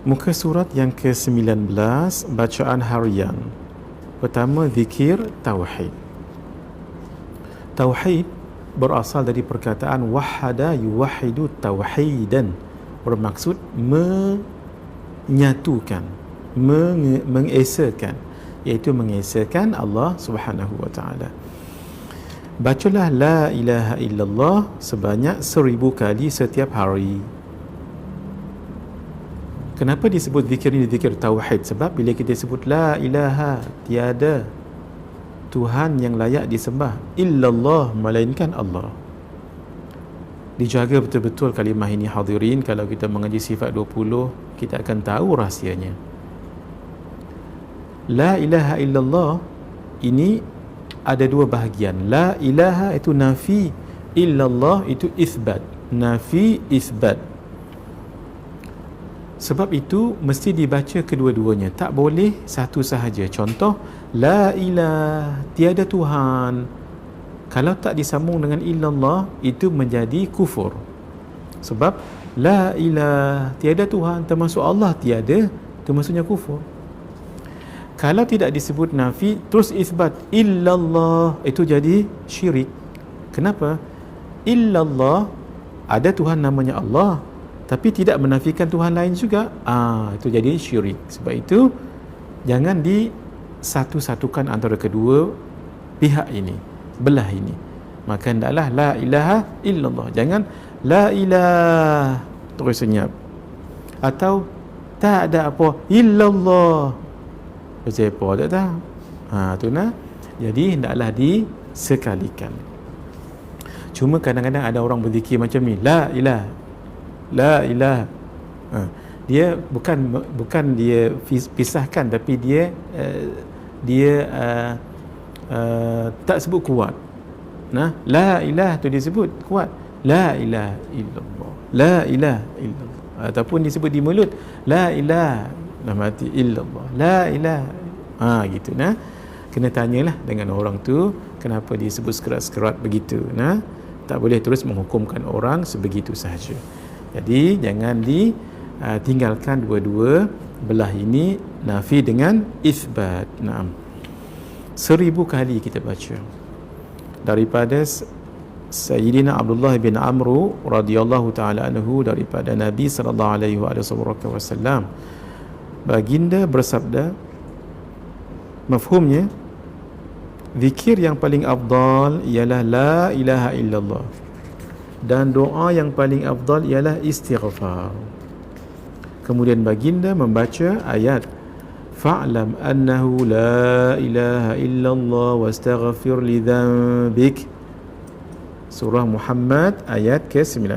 Muka surat yang ke-19, bacaan harian. Pertama, zikir tauhid. Tauhid berasal dari perkataan wahada yuwahidu tauhidan, bermaksud menyatukan, mengesakan, iaitu mengesakan Allah Subhanahu wa taala. Bacalah la ilaha illallah sebanyak 1000 kali setiap hari. Kenapa disebut zikir ini zikir tauhid? Sebab bila kita sebut la ilaha, tiada Tuhan yang layak disembah illallah, melainkan Allah. Dijaga betul-betul kalimah ini hadirin. Kalau kita mengaji sifat 20, kita akan tahu rahsianya. La ilaha illallah ini ada dua bahagian. La ilaha itu nafi, illallah itu isbat. Nafi, isbat. Sebab itu mesti dibaca kedua-duanya, tak boleh satu sahaja. Contoh, la ilah, tiada Tuhan. Kalau tak disambung dengan illallah, itu menjadi kufur. Sebab la ilah, tiada Tuhan, termasuk Allah tiada, itu maksudnya kufur. Kalau tidak disebut nafi, terus isbat illallah, itu jadi syirik. Kenapa? Illallah, ada Tuhan namanya Allah, tapi tidak menafikan Tuhan lain juga. Itu jadi syirik. Sebab itu jangan disatu-satukan antara kedua pihak ini, belah ini. Maka hendaklah la ilaha illallah. Jangan la ilah terus senyap, atau tak ada apa illallah macam apa, tak tahu. Tu nah. Jadi hendaklah disekalikan. Cuma kadang-kadang ada orang berzikir macam ni, la ilah, la ilah. Dia bukan dia pisahkan, tapi dia tak sebut kuat. La ilah tu disebut kuat. La ilaha illallah, la ilaha illallah. Ataupun disebut di mulut, la ilaha, dalam hati illallah, la ilaha. Gitu nah. Kena tanyalah dengan orang tu kenapa disebut sekerat-sekerat begitu. Tak boleh terus menghukumkan orang sebegitu sahaja. Jadi jangan ditinggalkan dua-dua belah ini, nafi dengan isbat. 1000 kali kita baca. Daripada Sayyidina Abdullah bin Amru radhiyallahu taala anhu, daripada Nabi sallallahu alaihi wasallam, baginda bersabda, mafhumnya, zikir yang paling afdal ialah la ilaha illallah, dan doa yang paling afdal ialah istighfar. Kemudian baginda membaca ayat fa'lam annahu la ilaha illallah wastaghfir li dhanbik, surah Muhammad ayat ke-19.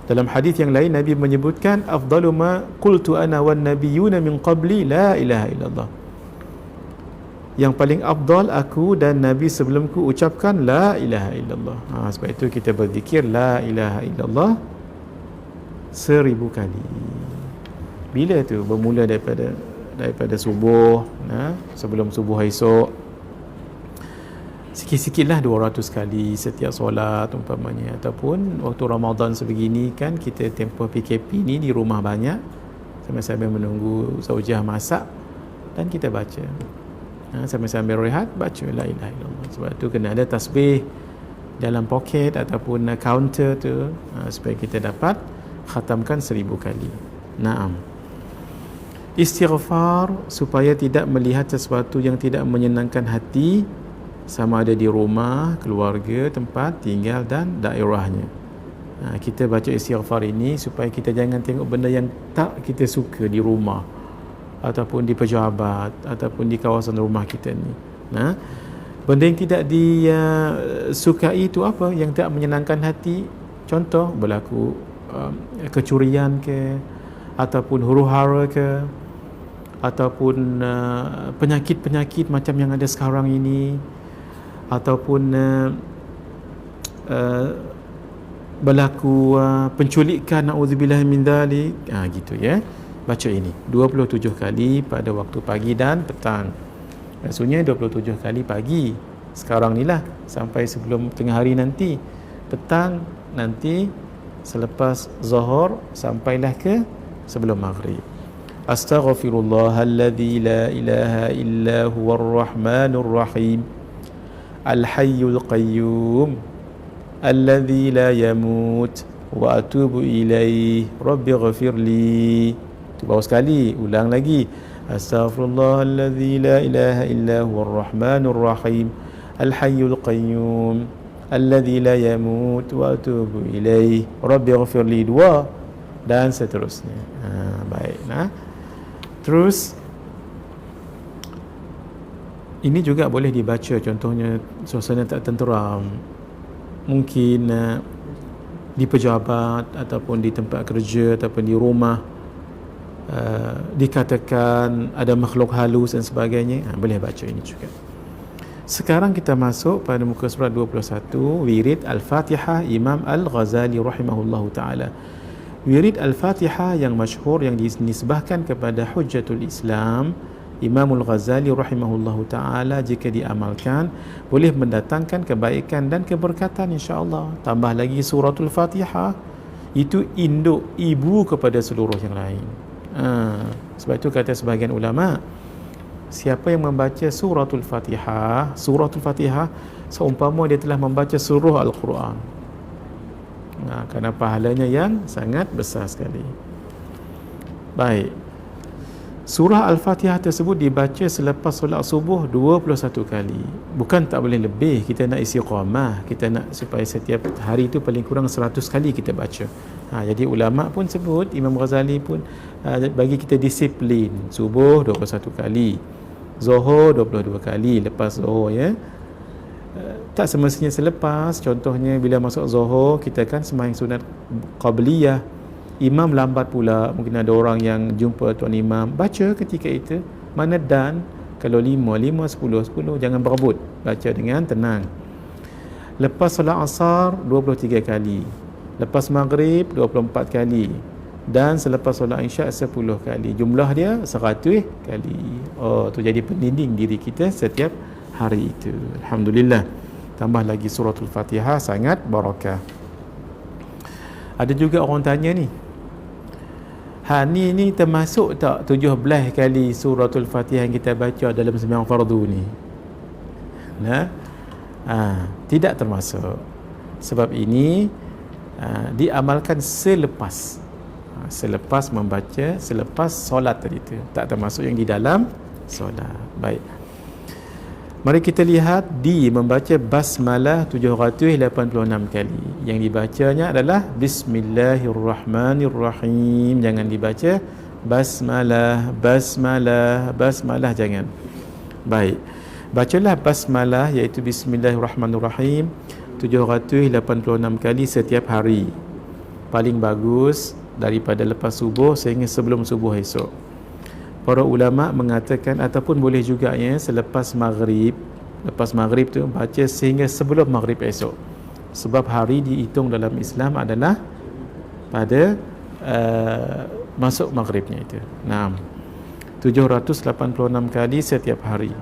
Dalam hadis yang lain Nabi menyebutkan afdalu ma qultu ana wan nabiyyuna min qabli la ilaha illallah. Yang paling afdal aku dan Nabi sebelumku ucapkan la ilaha illallah. Sebab itu kita berzikir la ilaha illallah 1000 kali. Bila tu? Bermula daripada subuh, sebelum subuh esok. Sikit-sikitlah 200 kali setiap solat umpamanya. Ataupun waktu Ramadan sebegini kan, kita tempoh PKP ni di rumah banyak, sambil-sambil menunggu zaujah masak, dan kita baca. Sambil-sambil rehat, baca la ilaha illallah. Sebab tu kena ada tasbih dalam poket ataupun counter tu, supaya kita dapat khatamkan 1000 kali. Istighfar supaya tidak melihat sesuatu yang tidak menyenangkan hati, sama ada di rumah, keluarga, tempat tinggal dan daerahnya. Kita baca istighfar ini supaya kita jangan tengok benda yang tak kita suka di rumah, ataupun di pejabat, ataupun di kawasan rumah kita ni. Benda yang tidak disukai itu apa? Yang tak menyenangkan hati. Contoh, berlaku kecurian ke, ataupun huru-hara ke, ataupun penyakit-penyakit macam yang ada sekarang ini, ataupun berlaku penculikan, na'udzubillah min dzalik. Gitu ya. Baca ini 27 kali pada waktu pagi dan petang. Maksudnya 27 kali pagi sekarang ni lah, sampai sebelum tengah hari nanti. Petang nanti selepas zuhur sampailah ke sebelum maghrib. Astaghfirullahalladzi la ilaha illa huwar rahmanur rahim al-hayyul qayyum alladzi la yamut wa atubu ilaih rabbighfirli. Tu baru sekali, ulang lagi. Astaghfirullahalladzi la ilaha illa huwar rahmanur rahim al-hayyul qayyum alladzi la yamut wa atubu ilaih rabbighfirli, dua, dan seterusnya. Baik, terus ini juga boleh dibaca, contohnya suasana tak tenteram, mungkin di pejabat ataupun di tempat kerja ataupun di rumah, dikatakan ada makhluk halus dan sebagainya, boleh baca ini juga. Sekarang kita masuk pada muka surat 21, wirid Al-Fatihah Imam Al-Ghazali rahimahullahu ta'ala. Wirid Al-Fatihah yang masyhur yang dinisbahkan kepada Hujjatul Islam Imamul Ghazali rahimahullahu ta'ala, jika diamalkan boleh mendatangkan kebaikan dan keberkatan insya-Allah. Tambah lagi suratul Fatihah itu induk ibu kepada seluruh yang lain. Sebab itu kata sebahagian ulama, siapa yang membaca suratul Fatihah seumpama dia telah membaca seluruh Al-Quran. Kerana pahalanya yang sangat besar sekali. Baik, surah Al-Fatihah tersebut dibaca selepas solat subuh 21 kali. Bukan tak boleh lebih, kita nak istiqamah, kita nak supaya setiap hari itu paling kurang 100 kali kita baca. Jadi ulama pun sebut, Imam Ghazali pun bagi kita disiplin. Subuh 21 kali, Zuhur 22 kali lepas Zuhur, ya. Tak semestinya selepas. Contohnya bila masuk Zuhur, kita kan sembahyang sunat qabliyah, imam lambat pula, mungkin ada orang yang jumpa tuan imam, baca ketika itu. Mana dan kalau 5, 10, jangan berebut, baca dengan tenang. Lepas solat asar 23 kali, lepas maghrib 24 kali, dan selepas solat isyak 10 kali. Jumlah dia 100 kali. Tu jadi pendinding diri kita setiap hari itu. Alhamdulillah. Tambah lagi suratul Fatihah, sangat barakah. Ada juga orang tanya ni, ni termasuk tak 17 kali suratul Fatihah yang kita baca dalam sembahyang fardu ni? Tidak termasuk. Sebab ini diamalkan selepas membaca, selepas solat tadi tu. Tak termasuk yang di dalam solat. Baik, mari kita lihat membaca basmalah 786 kali. Yang dibacanya adalah Bismillahirrahmanirrahim. Jangan dibaca basmalah, jangan. Baik, bacalah basmalah iaitu Bismillahirrahmanirrahim 786 kali setiap hari. Paling bagus daripada lepas subuh sehingga sebelum subuh esok. Para ulama mengatakan ataupun boleh juga selepas maghrib. Lepas maghrib tu baca sehingga sebelum maghrib esok. Sebab hari dihitung dalam Islam adalah pada masuk maghribnya itu. 786 kali setiap hari.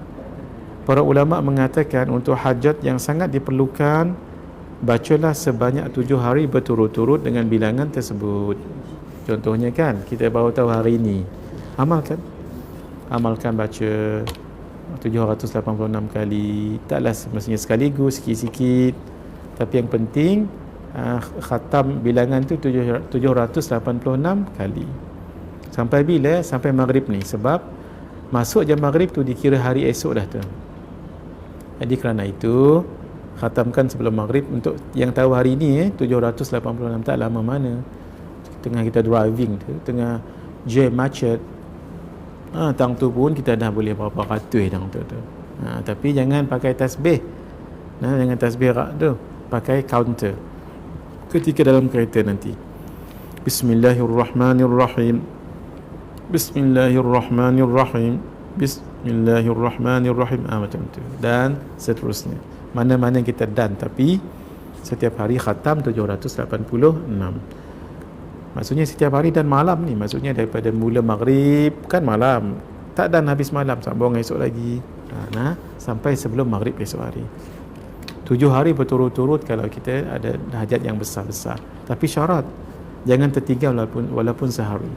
Para ulama mengatakan untuk hajat yang sangat diperlukan, bacalah sebanyak 7 hari berturut-turut dengan bilangan tersebut. Contohnya kan, kita baru tahu hari ini, amalkan baca 786 kali. Taklah semestinya sekaligus, sikit-sikit, tapi yang penting khatam bilangan tu 786 kali. Sampai bila? Sampai maghrib ni. Sebab masuk jam maghrib tu dikira hari esok dah tu. Jadi kerana itu khatamkan sebelum maghrib. Untuk yang tahu hari ni 786 tak lama mana. Tengah kita driving tu, tengah jam macet, tang tu pun kita dah boleh berapa ratus tang tu. Tapi jangan pakai tasbih. Jangan tasbih rak tu, pakai counter ketika dalam kereta nanti. Bismillahirrahmanirrahim, Bismillahirrahmanirrahim, Bismillahirrahmanirrahim, macam tu, dan seterusnya. Mana-mana kita tapi setiap hari khatam 786. Maksudnya setiap hari dan malam ni. Maksudnya daripada mula maghrib kan malam, tak dan habis malam, sambung esok lagi, sampai sebelum maghrib esok hari. 7 hari berturut-turut kalau kita ada hajat yang besar-besar. Tapi syarat, jangan tertinggal walaupun sehari.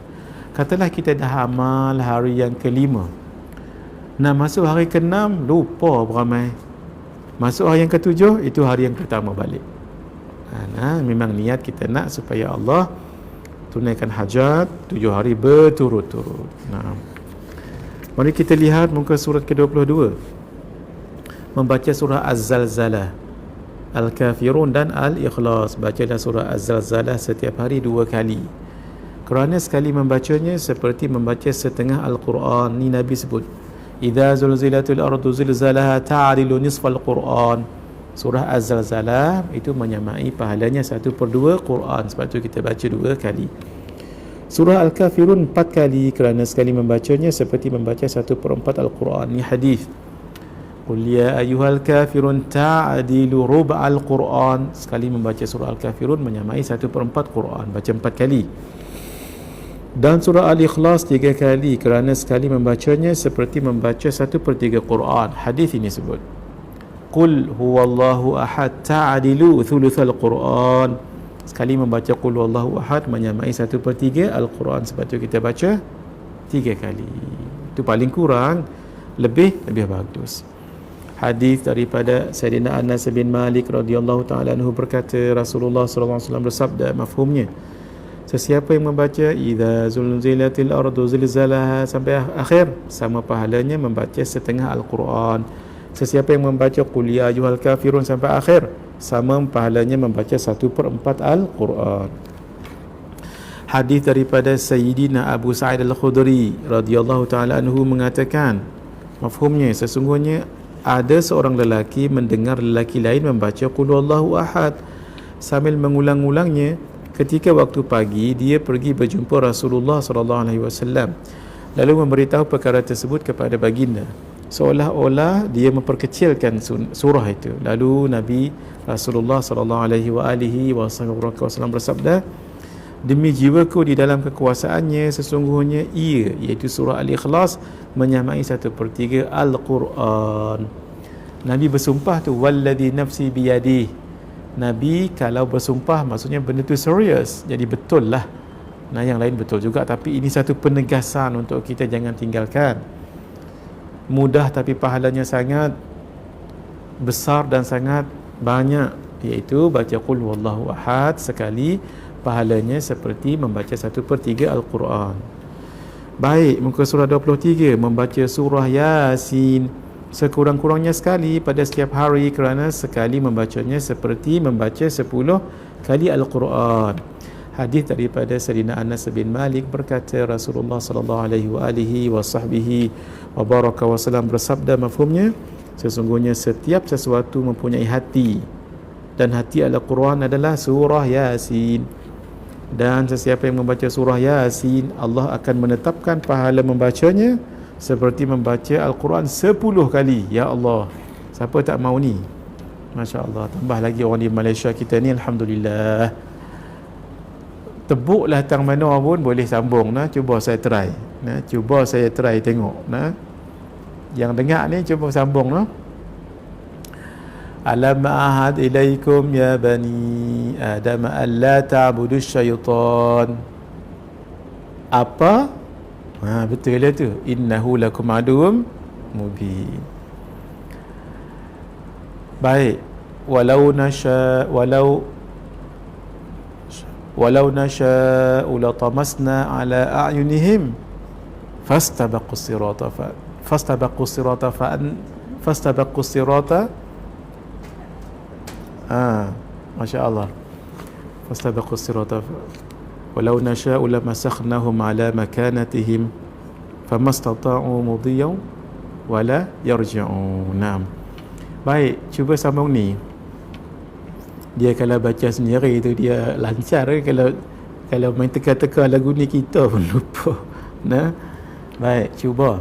Katalah kita dah amal hari yang ke-5, nak masuk hari ke-6 lupa beramai. Masuk hari yang ke-7 itu hari yang pertama balik. Memang niat kita nak supaya Allah tunaikan hajat 7 hari berturut-turut. Mari kita lihat muka surat ke-22. Membaca surah Az-Zalzalah, Al-Kafirun dan Al-Ikhlas. Bacalah surah Az-Zalzalah setiap hari 2 kali. Kerana sekali membacanya seperti membaca setengah Al-Quran. Ni Nabi sebut, Idza zulzilatil ardu zilzalaha ta'dilu nisfal Quran. Surah Az-Zalzalah itu menyamai pahalanya 1/2 Quran. Sebab tu kita baca 2 kali. Surah Al-Kafirun 4 kali kerana sekali membacanya seperti membaca 1/4 Al-Quran. Ni hadis. Qul ya ayyuhal kafirun ta'dilu rub'al Quran. Sekali membaca surah Al-Kafirun menyamai 1/4 Quran. Baca 4 kali. Dan surah Al-Ikhlas 3 kali kerana sekali membacanya seperti membaca 1/3 Quran. Hadis ini sebut, Qul huwallahu ahad ta'dilu thuluthal Quran. Sekali membaca Qul huwallahu ahad menyamai 1/3 Al-Quran. Sebab tu kita baca 3 kali. Itu paling kurang, lebih bagus. Hadis daripada Sayyidina Anas bin Malik radhiyallahu taala anhu berkata, Rasulullah sallallahu alaihi wasallam bersabda, mafhumnya, sesiapa yang membaca idza zulzilatil ardu zilzalaha sampai akhir, sama pahalanya membaca setengah Al-Quran. Sesiapa yang membaca Qul ya ayyuhal kafirun sampai akhir, sama pahalanya membaca 1/4 Al-Quran. Hadis daripada Sayyidina Abu Sa'id Al-Khudri radhiyallahu taala anhu mengatakan, mafhumnya, sesungguhnya ada seorang lelaki mendengar lelaki lain membaca Qul huwallahu ahad sambil mengulang-ulangnya. Ketika waktu pagi, dia pergi berjumpa Rasulullah sallallahu alaihi wasallam lalu memberitahu perkara tersebut kepada baginda, seolah-olah dia memperkecilkan surah itu. Lalu Nabi Rasulullah sallallahu alaihi wasallam bersabda, demi jiwaku di dalam kekuasaannya, sesungguhnya ia, iaitu surah Al-Ikhlas, menyamai 1/3 Al-Quran. Nabi bersumpah tu, walladhi nafsi biyadih. Nabi kalau bersumpah maksudnya benda tu serius, jadi betul lah. Yang lain betul juga, tapi ini satu penegasan untuk kita jangan tinggalkan. Mudah tapi pahalanya sangat besar dan sangat banyak, iaitu baca Qul huwallahu ahad sekali, pahalanya seperti membaca 1/3 Al-Quran. Baik, muka surah 23, membaca surah Yasin sekurang-kurangnya sekali pada setiap hari kerana sekali membacanya seperti membaca 10 kali Al-Quran. Hadis daripada Sayyidina Anas bin Malik berkata, Rasulullah sallallahu alaihi wasallam bersabda, mafhumnya, sesungguhnya setiap sesuatu mempunyai hati, dan hati Al-Quran adalah surah Yasin. Dan sesiapa yang membaca surah Yasin, Allah akan menetapkan pahala membacanya seperti membaca Al-Quran 10 kali. Ya Allah, siapa tak mau ni? Masya Allah. Tambah lagi orang di Malaysia kita ni, Alhamdulillah. Tebuklah tang mana pun boleh sambung. Cuba saya try. Cuba saya try tengok. Yang dengar ni cuba sambung. Alam ahad ilaikum ya bani Adam alla ta'budu syaitan. Apa? Betul lah tu, innahu lakum aduwwum mubin. Baik, walau nasha'u latamasna ala a'yunihim fastabaqu sirata Masya Allah, fastabaqu sirata walau nasha'u lamasakhnahum ala makanatihim famastata'u mudiyan wala yarji'un. Baik, cuba sambung ni. Dia kalau baca sendiri tu dia lancar. Kalau main teka-teka lagu ni kita pun lupa. Baik, cuba.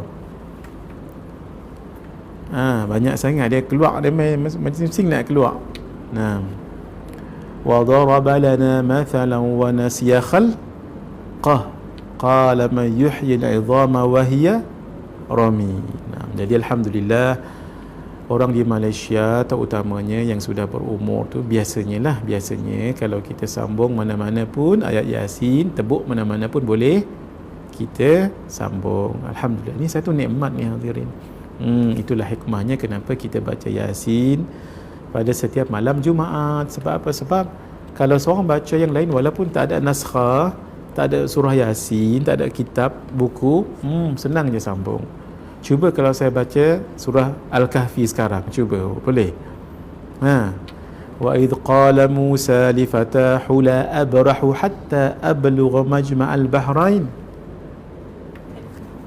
Banyak sangat dia keluar, dia macam-macam nak keluar. وضرب لنا مثلا ونسي خلقه قال من يحيي العظام وهي رميم. Jadi alhamdulillah Orang di Malaysia terutamanya yang sudah berumur tu biasanya kalau kita sambung mana-mana pun ayat Yasin, tebuk mana-mana pun boleh kita sambung. Alhamdulillah, ni satu nikmat ni hadirin. Itulah hikmahnya kenapa kita baca Yasin pada setiap malam Jumaat. Sebab apa? Sebab kalau seorang baca yang lain walaupun tak ada naskah, tak ada surah Yasin, tak ada kitab, buku, senang je sambung. Cuba kalau saya baca surah Al-Kahfi sekarang, cuba, boleh? Wa idh qala Musa li fatahu la abrahu hatta ablugha majma'al bahrain.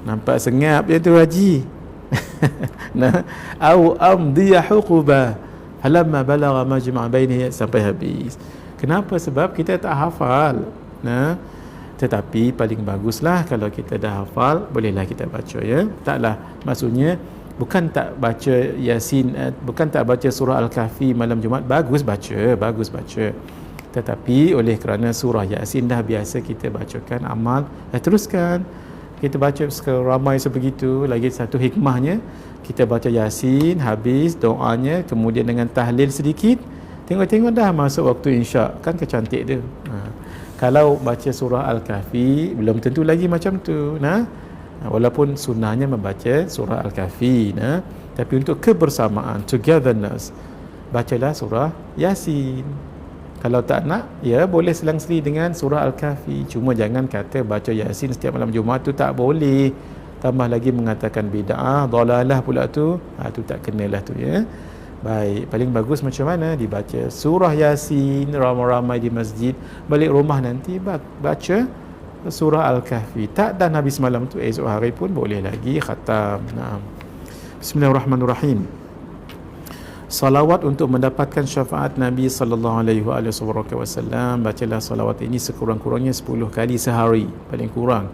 Nampak sengap je tu haji. Nah, au amdiya huquba falamma balagha majma' bainihi sampai habis. Kenapa? Sebab kita tak hafal. Nah, tetapi paling baguslah kalau kita dah hafal, bolehlah kita baca, ya. Taklah, maksudnya bukan tak baca Yasin, bukan tak baca surah Al-Kahfi malam Jumaat, bagus baca. Tetapi oleh kerana surah Yasin dah biasa kita bacakan, amal, teruskan. Kita baca ramai sebegitu. Lagi satu hikmahnya, kita baca Yasin, habis doanya, kemudian dengan tahlil sedikit, tengok-tengok dah masuk waktu insya', kan kecantik dia. Kalau baca surah Al-Kahfi belum tentu lagi macam tu, walaupun sunnahnya membaca surah Al-Kahfi, tapi untuk kebersamaan, togetherness, bacalah surah Yasin. Kalau tak nak, ya boleh selang-seli dengan surah Al-Kahfi. Cuma jangan kata baca Yasin setiap malam Jumaat tu tak boleh. Tambah lagi mengatakan bid'ah, dalalah pula tu. Tu tak kenalah tu, ya. Baik, paling bagus macam mana? Dibaca surah Yasin ramai-ramai di masjid. Balik rumah nanti baca surah Al-Kahfi. Tak dan habis malam tu, esok hari pun boleh lagi khatam. Bismillahirrahmanirrahim. Salawat untuk mendapatkan syafaat Nabi sallallahu alaihi wasallam. Bacalah salawat ini sekurang-kurangnya 10 kali sehari, paling kurang.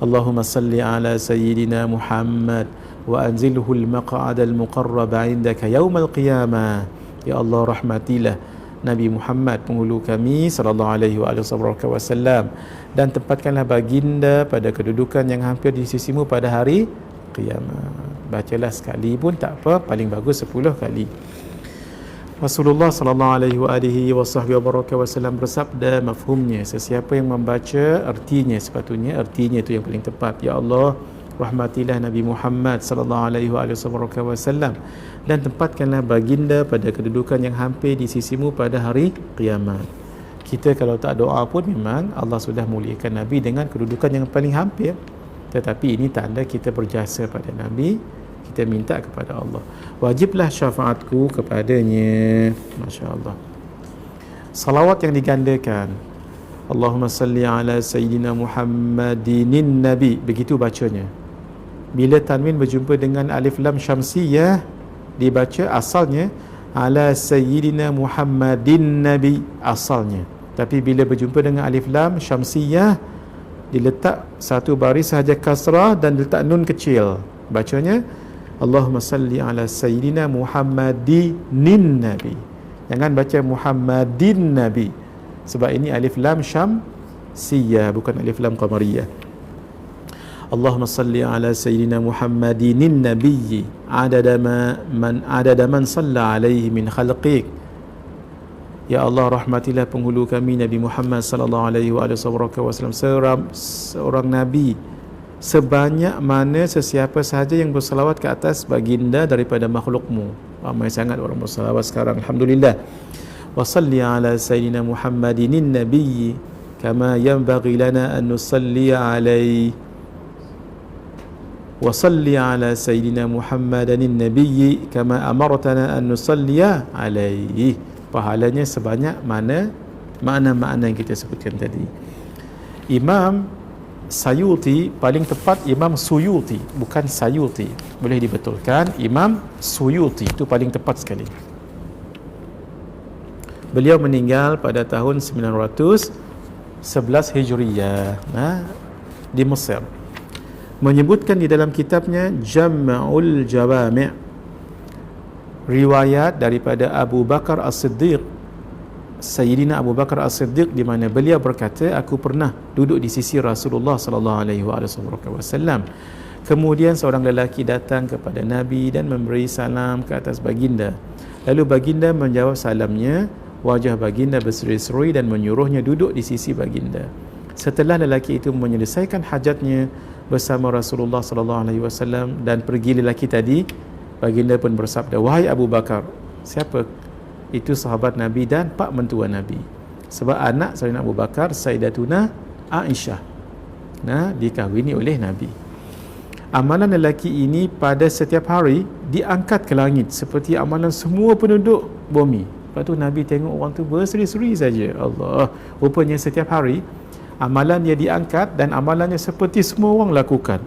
Allahumma salli ala sayyidina Muhammad wa anzilhu al-maq'ad al-muqarrab 'indaka yaumal qiyamah. Ya Allah, rahmatilah Nabi Muhammad penghulu kami sallallahu alaihi wasallam, dan tempatkanlah baginda pada kedudukan yang hampir di sisimu pada hari kiamat. Bacalah sekali pun tak apa, paling bagus 10 kali. Rasulullah sallallahu alaihi wasallam bersabda, mafhumnya, sesiapa yang membaca artinya, sepatutnya artinya itu yang paling tepat. Ya Allah, rahmatilah Nabi Muhammad sallallahu alaihi wasallam, dan tempatkanlah baginda pada kedudukan yang hampir di sisimu pada hari kiamat. Kita kalau tak doa pun memang Allah sudah muliakan Nabi dengan kedudukan yang paling hampir. Tetapi ini tanda kita berjasa pada Nabi, kita minta kepada Allah. Wajiblah syafaatku kepadanya. Masya Allah. Salawat yang digandakan, Allahumma salli ala sayyidina Muhammadinin Nabi, begitu bacanya. Bila tanwin berjumpa dengan alif lam syamsiyah, dibaca asalnya ala sayyidina Muhammadin Nabi, asalnya. Tapi bila berjumpa dengan alif lam syamsiyah, diletak satu baris sahaja kasrah dan diletak nun kecil, bacanya Allahumma salli ala sayyidina Muhammadinin Nabi. Jangan baca Muhammadin Nabi, sebab ini alif lam syamsiyah, bukan alif lam qamariyah. Allahumma salli ala sayyidina Muhammadinin Nabi adada man salla alaihi min khalqik. Ya Allah, rahmatilah penghulu kami Nabi Muhammad sallallahu alaihi wasallam, seorang nabi sebanyak mana sesiapa sahaja yang bersalawat ke atas baginda daripada makhlukmu. Ramai sangat orang bersalawat sekarang, alhamdulillah. Wa salli ala sayyidina Muhammadinin Nabi kama yanbaghi lana an nusalli alaihi. Wa salli ala sayyidina Muhammadin Nabi kama amartana an nusalli alaihi. Pahalanya sebanyak mana makna-makna yang kita sebutkan tadi. Imam Sayuti, paling tepat Imam Suyuti, bukan Sayuti, boleh dibetulkan, Imam Suyuti itu paling tepat sekali. Beliau meninggal pada tahun 911 Hijriyah di Mesir. Menyebutkan di dalam kitabnya Jam'ul Jawami', riwayat daripada Abu Bakar As-Siddiq, Sayyidina Abu Bakar As-Siddiq, di mana beliau berkata, aku pernah duduk di sisi Rasulullah sallallahu alaihi wasallam Kemudian seorang lelaki datang kepada Nabi dan memberi salam ke atas baginda. Lalu baginda menjawab salamnya. Wajah baginda berseri-seri dan menyuruhnya duduk di sisi baginda. Setelah lelaki itu menyelesaikan hajatnya bersama Rasulullah sallallahu alaihi wasallam dan pergi lelaki tadi, baginda pun bersabda, "Wahai Abu Bakar." Siapa? Itu sahabat Nabi dan pak mentua Nabi. Sebab anak Sayyidina Abu Bakar, Sayyidatuna Aisyah, dikahwini oleh Nabi. Amalan lelaki ini pada setiap hari diangkat ke langit seperti amalan semua penduduk bumi. Lepas tu Nabi tengok orang tu berseri-seri saja. Allah, rupanya setiap hari amalan dia diangkat dan amalannya seperti semua orang lakukan.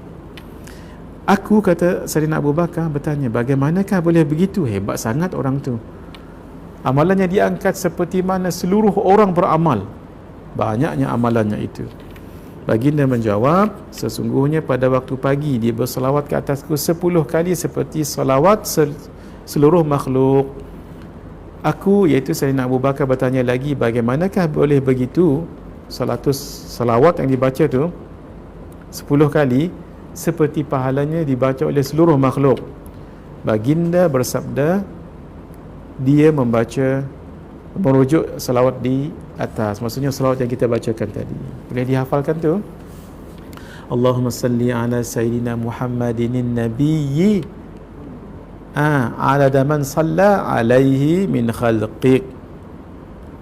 Aku, kata Sayyidina Abu Bakar, bertanya, bagaimanakah boleh begitu? Hebat sangat orang tu. Amalannya diangkat seperti mana seluruh orang beramal. Banyaknya amalannya itu. Baginda menjawab, sesungguhnya pada waktu pagi dia bersalawat ke atasku 10 kali seperti salawat seluruh makhluk. Aku, iaitu Sayyidina Abu Bakar, bertanya lagi, bagaimanakah boleh begitu? Salawat yang dibaca tu 10 kali seperti pahalanya dibaca oleh seluruh makhluk. Baginda bersabda, dia merujuk salawat di atas, maksudnya salawat yang kita bacakan tadi. Boleh dihafalkan tu? Allahumma salli ala Sayyidina Muhammadinin Nabiyyi ala man salla alaihi min khalqiq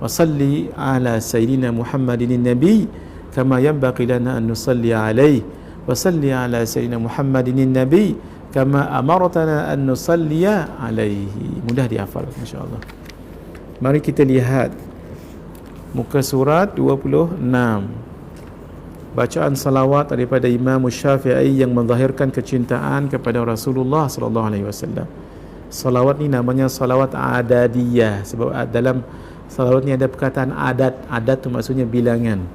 wa salli ala Sayyidina Muhammadinin Nabi kama yanbaghi lana an nusalli alaihi wa salli ala Sayyidina Muhammadinin Nabi kama amartana an nusalliya alaihi. Mudah dihafal, masya-Allah. Mari kita lihat muka surat 26. Bacaan salawat daripada Imam Syafi'i yang menzahirkan kecintaan kepada Rasulullah sallallahu alaihi wasallam. Salawat ni namanya salawat adadiyah sebab dalam salawat ni ada perkataan adat. Adat tu maksudnya bilangan.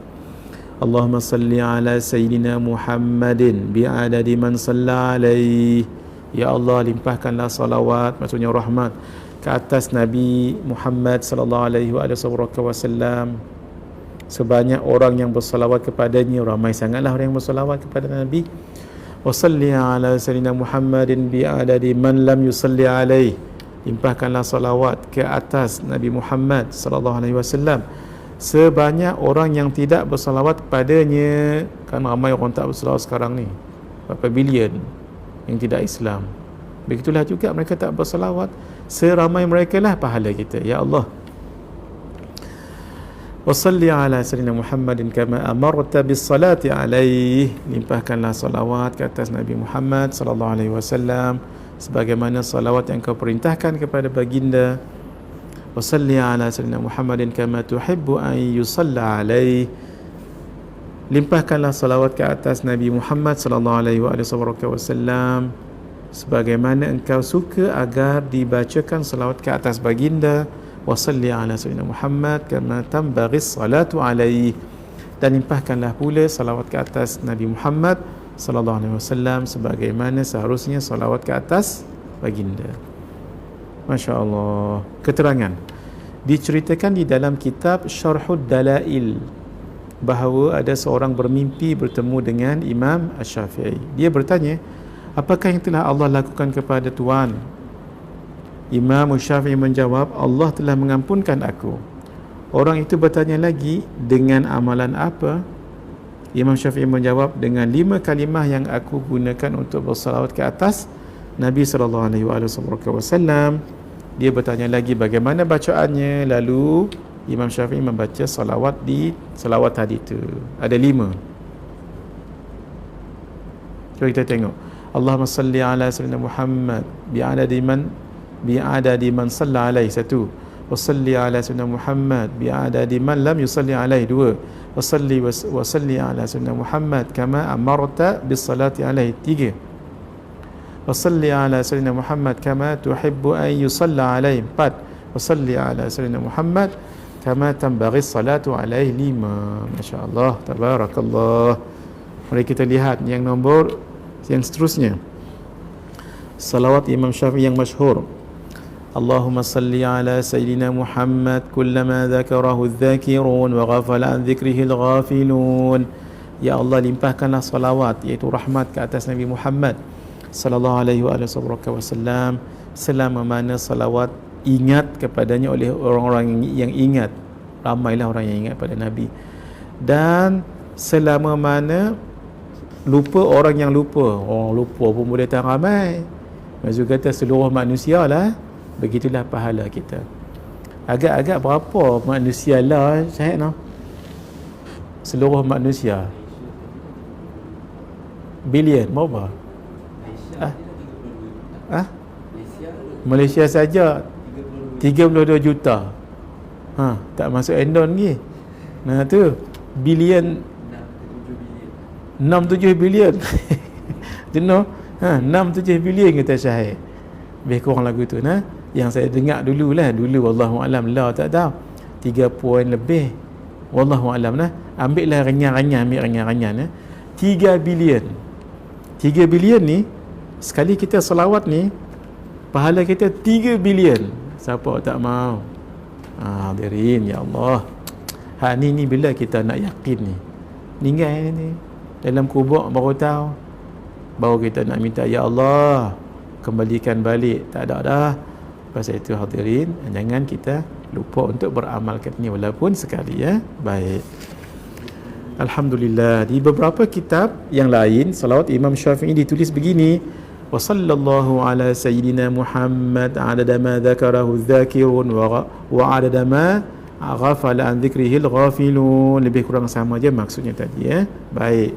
Allahumma salli ala Sayyidina Muhammadin bi'adadi man salla alaihi. Ya Allah, limpahkanlah salawat, maksudnya rahmat, ke atas Nabi Muhammad sallallahu alaihi wasallam sebanyak orang yang bersalawat kepadanya. Ramai sangatlah orang yang bersalawat kepada Nabi. Wa salli ala Sayyidina Muhammadin bi'adadi man lam yusalli alaihi. Limpahkanlah salawat ke atas Nabi Muhammad sallallahu alaihi wasallam sebanyak orang yang tidak bersalawat kepadanya. Kan ramai orang tak bersalawat sekarang ni, berapa bilion yang tidak Islam. Begitulah juga mereka tak bersalawat, seramai mereka lah pahala kita. Ya Allah, wa salli ala Sayyidina Muhammadin kama amarta bis salati alaihi. Limpahkanlah salawat ke atas Nabi Muhammad sallallahu alaihi wasallam sebagaimana salawat yang kau perintahkan kepada baginda. Wa salli ala Sayyidina Muhammadin kama tuhibbu an yusalla alaihi. Limpahkanlah salawat ke atas Nabi Muhammad sallallahu alaihi wasallam sebagaimana engkau suka agar dibacakan salawat ke atas baginda. Wa salli ala Sayyidina Muhammad kama tambagis salatu alaihi. Dan limpahkanlah pula salawat ke atas Nabi Muhammad sallallahu alaihi wasallam sebagaimana seharusnya salawat ke atas baginda. Masya Allah. Keterangan diceritakan di dalam kitab Syarhud Dalail bahawa ada seorang bermimpi bertemu dengan Imam Syafi'i. Dia bertanya, apakah yang telah Allah lakukan kepada Tuan? Imam Syafi'i menjawab, Allah telah mengampunkan aku. Orang itu bertanya lagi, dengan amalan apa? Imam Syafi'i menjawab, dengan 5 kalimah yang aku gunakan untuk bersalawat ke atas Nabi SAW. Dia bertanya lagi bagaimana bacaannya. Lalu Imam Syafi'i membaca salawat di salawat tadi itu. Ada 5. Cuba kita tengok. Allahumma salli ala Sayyidina Muhammad bi'adadi man salla alaihi. 1. Wa salli ala Sayyidina Muhammad bi'adadi man lam yusalli alaihi. 2. Wa salli ala Sayyidina Muhammad kama amarta bis salati alaihi. 3. Wa salli ala Sayyidina Muhammad kama tuhibbu an yusalla alaihi. 4. Wa salli ala Sayyidina Muhammad kama tambaghi salatu alaihi. 5. Masya-Allah, tabarakallah. Mari kita lihat yang nombor yang seterusnya. Salawat Imam Syafi'i yang masyhur. Allahumma salli ala Sayyidina Muhammad kullama dzakarahu adh-dhakirun wa ghafala an dhikrihi al-ghafilun. Ya Allah, limpahkanlah salawat iaitu rahmat ke atas Nabi Muhammad sallallahu alaihi wasallam selama mana salawat ingat kepadanya oleh orang-orang yang ingat. Ramailah orang yang ingat pada Nabi. Dan selama mana lupa orang yang lupa. Orang lupa pun boleh tak ramai. Maksud kata seluruh manusia lah. Begitulah pahala kita. Agak-agak berapa manusia lah Syahid no? Seluruh manusia bilion berapa? Malaysia saja 32 juta. Tak masuk Indon lagi. Nah tu bilion 6-7 bilion. Tu no? 6-7 bilion kata Syahid. Lebih kurang lagu tu nah. Yang saya dengar dulu wallahu alam lah tak tahu 3 poin lebih wallahu alam nah. Ambil lah renyan-renyan 3 bilion ni sekali kita selawat ni pahala kita 3 bilion. Siapa tak mau? Hadirin ya Allah, ni bila kita nak yakin ni meninggal ni dalam kubur baru kita nak minta ya Allah kembalikan balik. Tak ada dah. Pasal itu hadirin, jangan kita lupa untuk beramalkan ini walaupun sekali ya. Baik. Alhamdulillah, di beberapa kitab yang lain salawat Imam Syafi'i ditulis begini: wa sallallahu ala sayyidina Muhammad adada ma dzakarahu dzakirun wa adada ma ghafala an dzikrihi al-ghafilun. Lebih kurang sama je maksudnya tadi ya. Baik.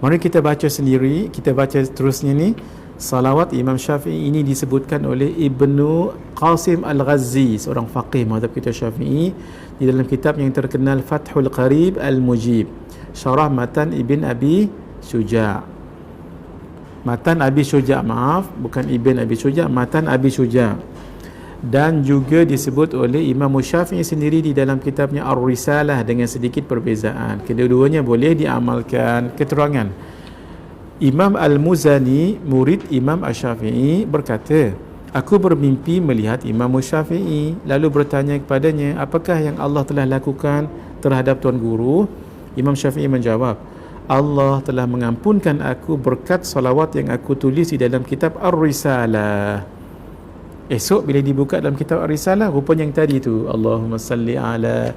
Mari kita baca sendiri, kita baca terusnya ni. Salawat Imam Syafi'i ini disebutkan oleh Ibnu Qasim Al-Ghazzi, seorang faqih mazhab kita Syafi'i, di dalam kitab yang terkenal Fathul Qarib Al-Mujib, syarah matan Ibn Abi Syuja'. Matan Abi Syuja', maaf, bukan Ibn Abi Syuja', matan Abi Syuja'. Dan juga disebut oleh Imam Syafi'i sendiri di dalam kitabnya Ar-Risalah dengan sedikit perbezaan. Kedua-duanya boleh diamalkan. Keterangan Imam Al-Muzani, murid Imam Asy-Syafi'i, berkata, aku bermimpi melihat Imam Syafi'i, lalu bertanya kepadanya, apakah yang Allah telah lakukan terhadap Tuan Guru? Imam Syafi'i menjawab, Allah telah mengampunkan aku berkat salawat yang aku tulis di dalam kitab Ar-Risalah. Esok bila dibuka dalam kitab Ar-Risalah, rupanya yang tadi tu, Allahumma salli ala,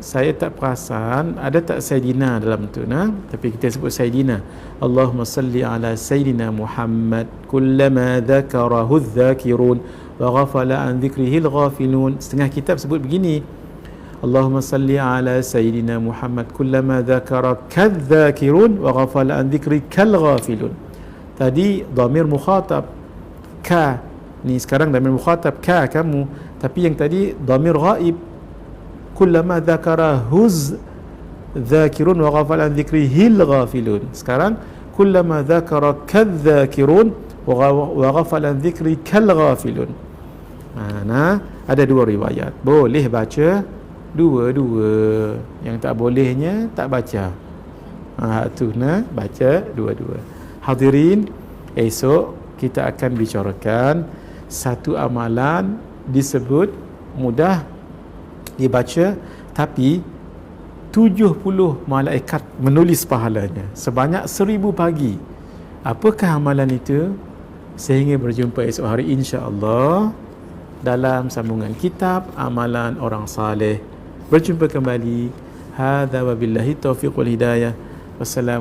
saya tak perasan ada tak Sayyidina dalam tu nah, tapi kita sebut Sayyidina. Allahumma salli ala Sayyidina Muhammad kullama dzakarahu dzakirun wa ghafala an dzikrihi al-ghafilun. Setengah kitab sebut begini, Allahumma salli ala Sayyidina Muhammad kullama dzakara kadzakirun wa ghafala an dzikri kal-ghafilun. Tadi dhamir mukhatab ka, ni sekarang dhamir mukhatab ka kamu, tapi yang tadi dhamir ghaib. Kullama dzakara huz dzakirun wa ghafala an dzikrihil ghafilun. Sekarang kullama dzakara kadzakirun wa ghafala an dzikri kal ghafilun. Nah, ada dua riwayat. Boleh baca dua-dua. Yang tak bolehnya tak baca. Tu nah, baca dua-dua. Hadirin, esok kita akan bicarakan satu amalan disebut mudah dibaca, tapi 70 malaikat menulis pahalanya sebanyak 1000 pagi. Apakah amalan itu? Sehingga berjumpa esok hari insya-Allah dalam sambungan kitab Amalan Orang Saleh. Berjumpa kembali. Hadza wabillahi taufiq wal hidayah. Wassalamu